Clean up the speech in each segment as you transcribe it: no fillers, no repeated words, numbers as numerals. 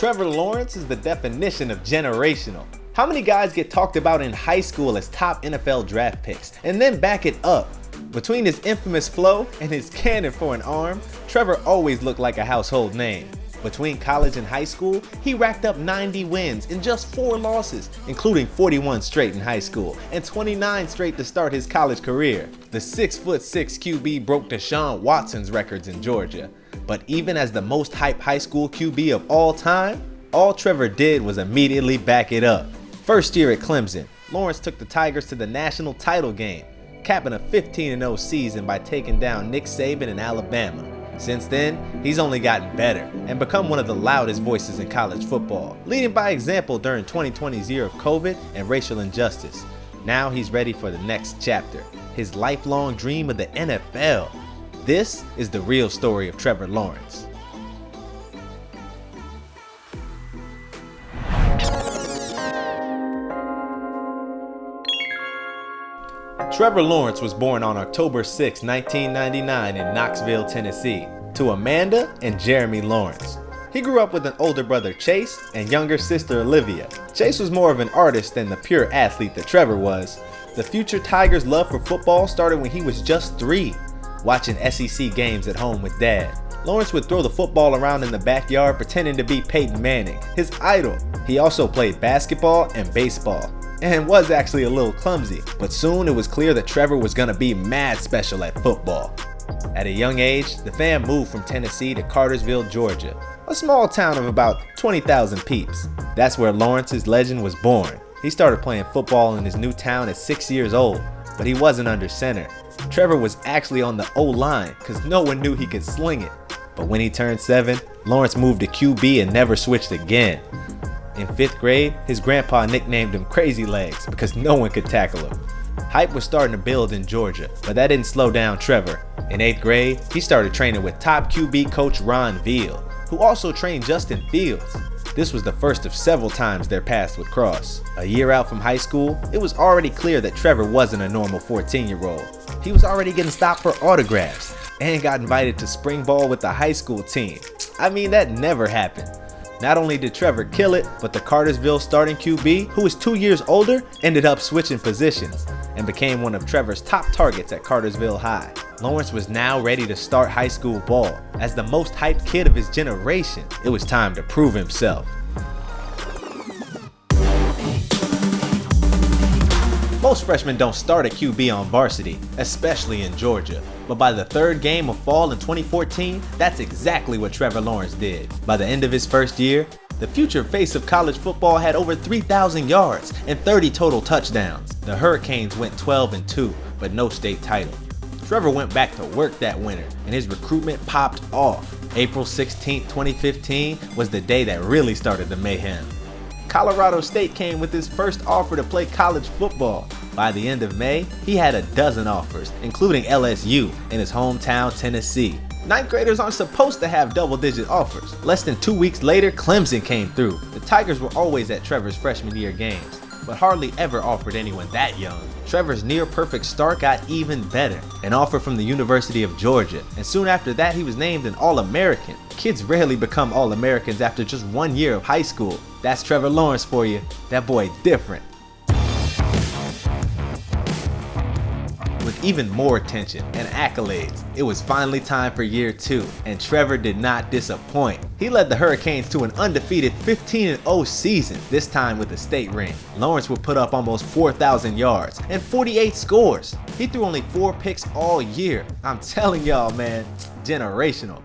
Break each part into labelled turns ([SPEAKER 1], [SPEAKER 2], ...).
[SPEAKER 1] Trevor Lawrence is the definition of generational. How many guys get talked about in high school as top NFL draft picks and then back it up? Between his infamous flow and his cannon for an arm, Trevor always looked like a household name. Between college and high school, he racked up 90 wins in just 4 losses, including 41 straight in high school and 29 straight to start his college career. The 6'6" QB broke Deshaun Watson's records in Georgia. But even as the most hyped high school QB of all time, all Trevor did was immediately back it up. First year at Clemson, Lawrence took the Tigers to the national title game, capping a 15-0 season by taking down Nick Saban in Alabama. Since then, he's only gotten better and become one of the loudest voices in college football, leading by example during 2020's year of COVID and racial injustice. Now he's ready for the next chapter, his lifelong dream of the NFL. This is the real story of Trevor Lawrence. Trevor Lawrence was born on October 6, 1999 in Knoxville, Tennessee, to Amanda and Jeremy Lawrence. He grew up with an older brother, Chase, and younger sister, Olivia. Chase was more of an artist than the pure athlete that Trevor was. The future Tiger's love for football started when he was just 3, watching SEC games at home with Dad. Lawrence would throw the football around in the backyard pretending to be Peyton Manning, his idol. He also played basketball and baseball, and was actually a little clumsy, but soon it was clear that Trevor was gonna be mad special at football. At a young age, the fam moved from Tennessee to Cartersville, Georgia, a small town of about 20,000 peeps. That's where Lawrence's legend was born. He started playing football in his new town at 6 years old, but he wasn't under center. Trevor was actually on the O-line because no one knew he could sling it. But when he turned 7, Lawrence moved to QB and never switched again. In 5th grade, his grandpa nicknamed him Crazy Legs because no one could tackle him. Hype was starting to build in Georgia, but that didn't slow down Trevor. In 8th grade, he started training with top QB coach Ron Veal, who also trained Justin Fields. This was the first of several times their paths would cross. A year out from high school, it was already clear that Trevor wasn't a normal 14-year-old. He was already getting stopped for autographs and got invited to spring ball with the high school team. I mean, that never happened. Not only did Trevor kill it, but the Cartersville starting QB, who was 2 years older, ended up switching positions and became one of Trevor's top targets at Cartersville High. Lawrence was now ready to start high school ball. As the most hyped kid of his generation, it was time to prove himself. Most freshmen don't start at QB on varsity, especially in Georgia. But by the 3rd game of fall in 2014, that's exactly what Trevor Lawrence did. By the end of his first year, the future face of college football had over 3,000 yards and 30 total touchdowns. The Hurricanes went 12-2, but no state title. Trevor went back to work that winter, and his recruitment popped off. April 16, 2015 was the day that really started the mayhem. Colorado State came with his first offer to play college football. By the end of May, he had a dozen offers, including LSU in his hometown, Tennessee. 9th graders aren't supposed to have double-digit offers. Less than 2 weeks later, Clemson came through. The Tigers were always at Trevor's freshman year games, but hardly ever offered anyone that young. Trevor's near-perfect start got even better, an offer from the University of Georgia, and soon after that he was named an All-American. Kids rarely become All-Americans after just 1 year of high school. That's Trevor Lawrence for you. That boy different. With even more attention and accolades, it was finally time for year 2, and Trevor did not disappoint. He led the Hurricanes to an undefeated 15-0 season, this time with a state ring. Lawrence would put up almost 4,000 yards and 48 scores. He threw only 4 picks all year. I'm telling y'all, man, generational.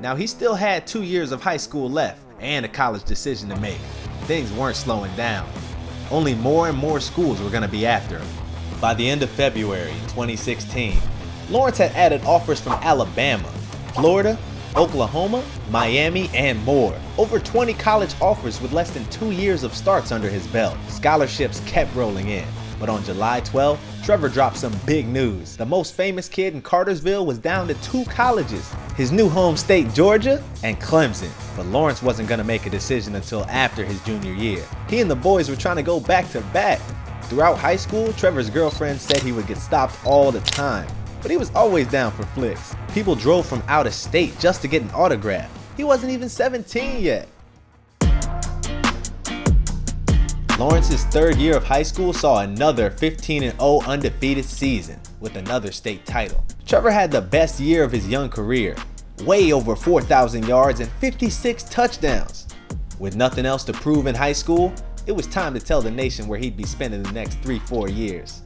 [SPEAKER 1] Now, he still had 2 years of high school left and a college decision to make. Things weren't slowing down. Only more and more schools were going to be after him. By the end of February 2016, Lawrence had added offers from Alabama, Florida, Oklahoma, Miami, and more. Over 20 college offers with less than 2 years of starts under his belt. Scholarships kept rolling in. But on July 12th, Trevor dropped some big news. The most famous kid in Cartersville was down to 2 colleges, his new home state Georgia and Clemson. But Lawrence wasn't going to make a decision until after his junior year. He and the boys were trying to go back to back. Throughout high school, Trevor's girlfriend said he would get stopped all the time, but he was always down for flicks. People drove from out of state just to get an autograph. He wasn't even 17 yet. Lawrence's third year of high school saw another 15-0 undefeated season with another state title. Trevor had the best year of his young career, way over 4,000 yards and 56 touchdowns. With nothing else to prove in high school, it was time to tell the nation where he'd be spending the next 3-4 years.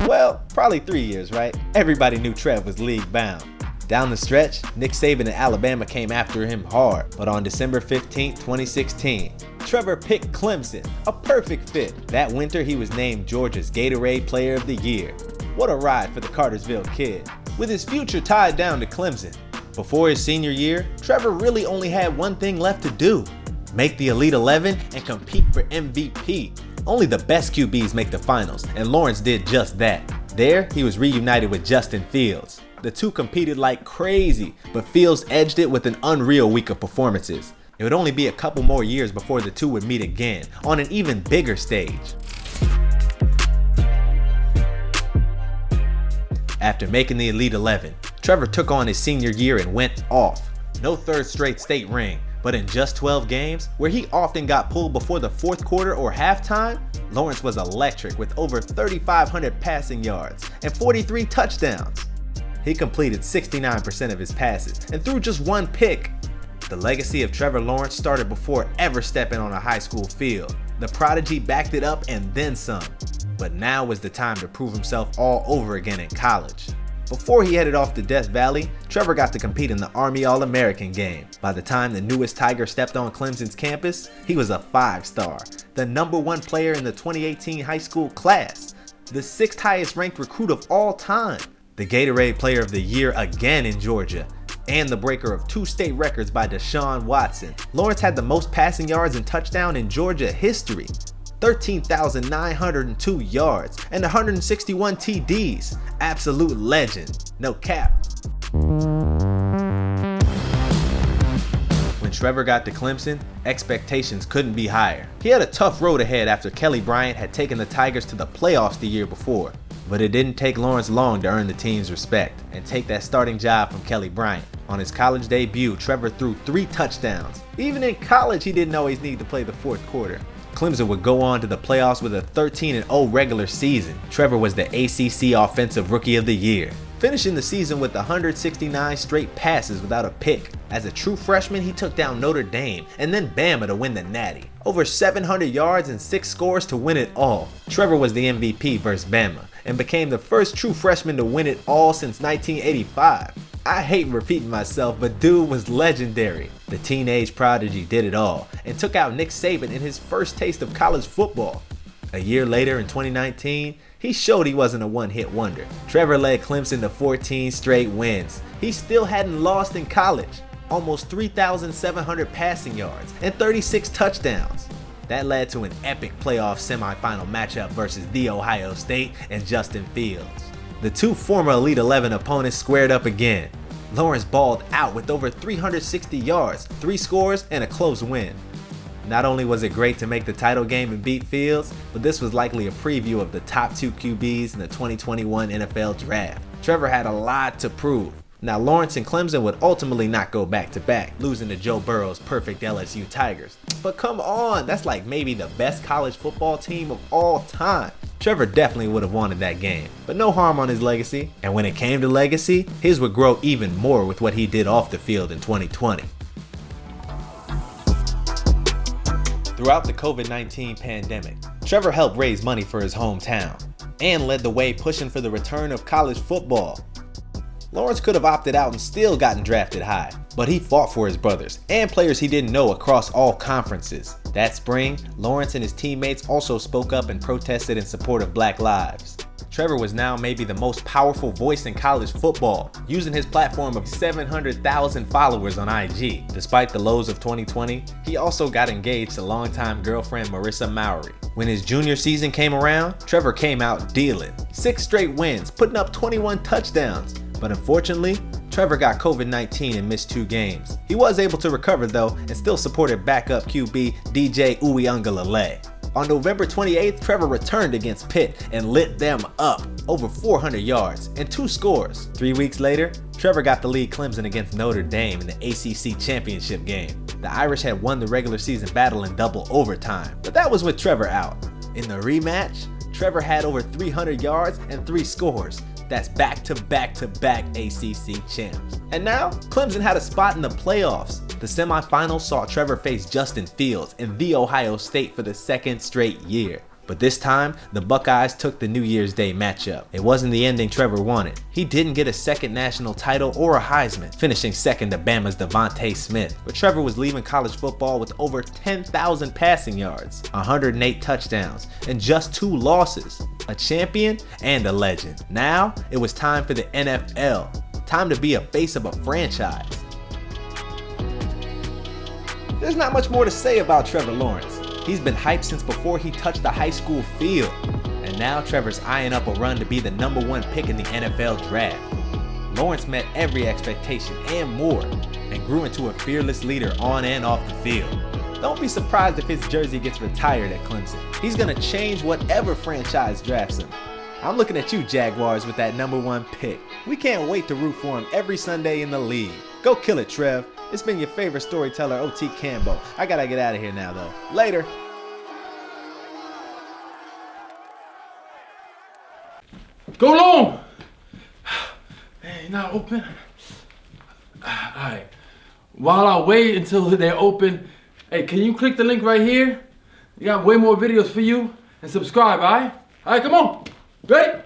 [SPEAKER 1] Well, probably 3 years, right? Everybody knew Trev was league bound. Down the stretch, Nick Saban and Alabama came after him hard, but on December 15, 2016, Trevor picked Clemson, a perfect fit. That winter, he was named Georgia's Gatorade Player of the Year. What a ride for the Cartersville kid, with his future tied down to Clemson. Before his senior year, Trevor really only had one thing left to do: make the Elite 11 and compete for MVP. Only the best QBs make the finals, and Lawrence did just that. There, he was reunited with Justin Fields. The two competed like crazy, but Fields edged it with an unreal week of performances. It would only be a couple more years before the two would meet again, on an even bigger stage. After making the Elite 11, Trevor took on his senior year and went off. No third straight state ring, but in just 12 games, where he often got pulled before the fourth quarter or halftime, Lawrence was electric with over 3,500 passing yards and 43 touchdowns. He completed 69% of his passes and threw just one pick. The legacy of Trevor Lawrence started before ever stepping on a high school field. The Prodigy backed it up and then some. But now was the time to prove himself all over again in college. Before he headed off to Death Valley, Trevor got to compete in the Army All-American game. By the time the newest Tiger stepped on Clemson's campus, he was a 5-star, the #1 player in the 2018 high school class, the 6th highest ranked recruit of all time, the Gatorade Player of the Year again in Georgia, and the breaker of 2 state records by Deshaun Watson. Lawrence had the most passing yards and touchdown in Georgia history, 13,902 yards and 161 TDs. Absolute legend, no cap. When Trevor got to Clemson, expectations couldn't be higher. He had a tough road ahead after Kelly Bryant had taken the Tigers to the playoffs the year before. But it didn't take Lawrence long to earn the team's respect and take that starting job from Kelly Bryant. On his college debut, Trevor threw 3 touchdowns. Even in college, he didn't always need to play the fourth quarter. Clemson would go on to the playoffs with a 13-0 regular season. Trevor was the ACC Offensive Rookie of the Year, finishing the season with 169 straight passes without a pick. As a true freshman, he took down Notre Dame and then Bama to win the Natty. Over 700 yards and 6 scores to win it all. Trevor was the MVP versus Bama and became the first true freshman to win it all since 1985. I hate repeating myself, but dude was legendary. The teenage prodigy did it all and took out Nick Saban in his first taste of college football. A year later in 2019, he showed he wasn't a one-hit wonder. Trevor led Clemson to 14 straight wins. He still hadn't lost in college. Almost 3,700 passing yards and 36 touchdowns. That led to an epic playoff semifinal matchup versus The Ohio State and Justin Fields. The two former Elite 11 opponents squared up again. Lawrence balled out with over 360 yards, 3 scores, and a close win. Not only was it great to make the title game and beat Fields, but this was likely a preview of the top 2 QBs in the 2021 NFL Draft. Trevor had a lot to prove. Now, Lawrence and Clemson would ultimately not go back-to-back, losing to Joe Burrow's perfect LSU Tigers. But come on, that's like maybe the best college football team of all time. Trevor definitely would have wanted that game, but no harm on his legacy. And when it came to legacy, his would grow even more with what he did off the field in 2020. Throughout the COVID-19 pandemic, Trevor helped raise money for his hometown and led the way pushing for the return of college football. Lawrence could have opted out and still gotten drafted high, but he fought for his brothers and players he didn't know across all conferences. That spring, Lawrence and his teammates also spoke up and protested in support of Black lives. Trevor was now maybe the most powerful voice in college football, using his platform of 700,000 followers on IG. Despite the lows of 2020, he also got engaged to longtime girlfriend Marissa Mowry. When his junior season came around, Trevor came out dealing. 6 straight wins, putting up 21 touchdowns. But unfortunately, Trevor got COVID-19 and missed 2 games. He was able to recover though and still supported backup QB DJ Uiagalelei. On November 28th, Trevor returned against Pitt and lit them up, over 400 yards and 2 scores. 3 weeks later, Trevor got to lead Clemson against Notre Dame in the ACC championship game. The Irish had won the regular season battle in double overtime, but that was with Trevor out. In the rematch, Trevor had over 300 yards and 3 scores. That's back-to-back-to-back ACC champs. And now, Clemson had a spot in the playoffs. The semifinals saw Trevor face Justin Fields in The Ohio State for the 2nd straight year. But this time, the Buckeyes took the New Year's Day matchup. It wasn't the ending Trevor wanted. He didn't get a second national title or a Heisman, finishing second to Bama's Devontae Smith. But Trevor was leaving college football with over 10,000 passing yards, 108 touchdowns, and just 2 losses. A champion and a legend. Now, it was time for the NFL. Time to be a face of a franchise. There's not much more to say about Trevor Lawrence. He's been hyped since before he touched the high school field. And now Trevor's eyeing up a run to be the #1 pick in the NFL draft. Lawrence met every expectation and more, and grew into a fearless leader on and off the field. Don't be surprised if his jersey gets retired at Clemson. He's gonna change whatever franchise drafts him. I'm looking at you, Jaguars, with that #1 pick. We can't wait to root for him every Sunday in the league. Go kill it, Trev. It's been your favorite storyteller, OT Cambo. I gotta get out of here now, though. Later.
[SPEAKER 2] Go long! Hey, not open. Alright. While I wait until they're open, hey, can you click the link right here? We got way more videos for you. And subscribe, alright? Alright, come on. Ready?